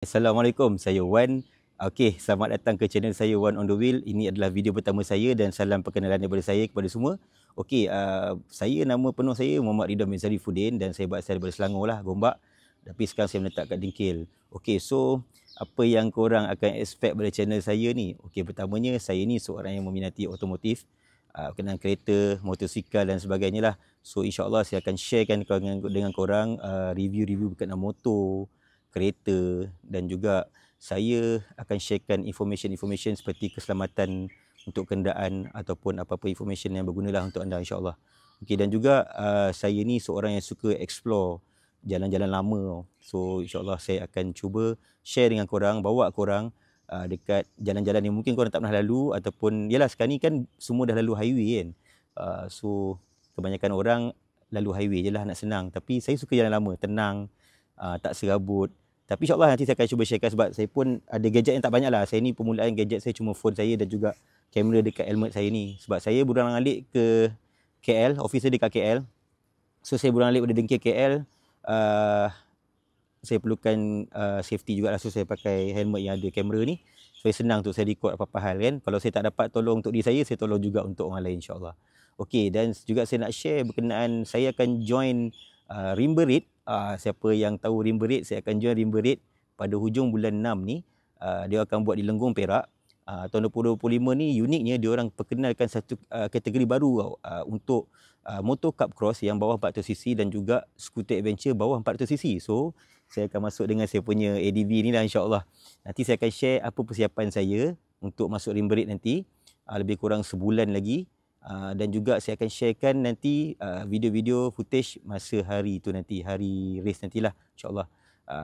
Assalamualaikum, saya Wan. Okey, selamat datang ke channel saya Wan on the Wheel. Ini adalah video pertama saya dan salam perkenalan daripada saya kepada semua. Okey, nama penuh saya Muhammad Ridwan bin Sarifuddin dan saya berasal daripada Selangor lah, Gombak. Tapi sekarang saya menetap kat Dingkil. Okey, so apa yang korang akan expect pada channel saya ni? Okey, pertamanya saya ni seorang yang meminati otomotif, berkenaan kereta, motosikal dan sebagainya lah. So insyaAllah saya akan sharekan dengan korang review-review berkenaan motor, kereta, dan juga saya akan sharekan information seperti keselamatan untuk kenderaan ataupun apa-apa information yang berguna lah untuk anda, insyaAllah. Okey, dan juga saya ni seorang yang suka explore jalan-jalan lama. So insyaAllah saya akan cuba share dengan korang, bawa korang dekat jalan-jalan yang mungkin korang tak pernah lalu, ataupun yalah sekarang ni kan semua dah lalu highway kan. So kebanyakan orang lalu highway je lah nak senang, tapi saya suka jalan lama, tenang, tak serabut. Tapi insyaAllah nanti saya akan cuba sharekan sebab saya pun ada gadget yang tak banyak lah. Saya ni permulaan gadget saya cuma phone saya dan juga kamera dekat helmet saya ni. Sebab saya berulang-alik ke KL, office saya dekat KL. So saya berulang-alik pada Dengkil KL. Saya perlukan safety jugalah. So saya pakai helmet yang ada kamera ni. So senang untuk saya record apa-apa hal kan. Kalau saya tak dapat tolong untuk diri saya tolong juga untuk orang lain, insyaAllah. Okey, dan juga saya nak share berkenaan saya akan join Rimba Raid. Siapa yang tahu Rimba Raid, saya akan join Rimba Raid pada hujung bulan 6 ni. Dia akan buat di Lenggong, Perak. Tahun 2025 ni uniknya dia orang perkenalkan satu kategori baru untuk motor cup cross yang bawah 400cc dan juga skuter adventure bawah 400cc. So saya akan masuk dengan saya punya ADV ni lah, insyaAllah. Nanti saya akan share apa persiapan saya untuk masuk Rimba Raid nanti. Lebih kurang sebulan lagi. Dan juga saya akan sharekan nanti video-video footage masa hari tu nanti, hari race nantilah, insyaAllah.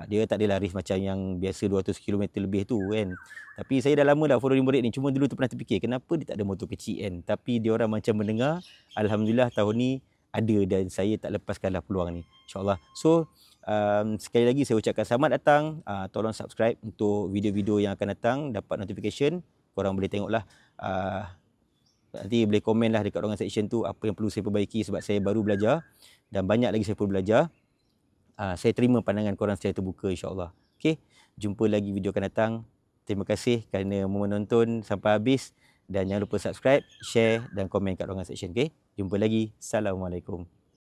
Dia tak adalah race macam yang biasa 200km lebih tu kan. Tapi saya dah lama dah follow Rimba Raid ni. Cuma dulu tu pernah terfikir kenapa dia tak ada motor kecil kan. Tapi dia orang macam mendengar. Alhamdulillah tahun ni ada dan saya tak lepaskanlah peluang ni, insyaAllah. So sekali lagi saya ucapkan selamat datang. Tolong subscribe untuk video-video yang akan datang, dapat notification. Korang boleh tengoklah. Nanti boleh komen lah dekat ruangan section tu apa yang perlu saya perbaiki sebab saya baru belajar dan banyak lagi saya perlu belajar. Saya terima pandangan korang secara terbuka, insyaAllah. Okay, jumpa lagi video akan datang. Terima kasih kerana menonton sampai habis dan jangan lupa subscribe, share dan komen kat ruangan section. Okay, jumpa lagi. Assalamualaikum.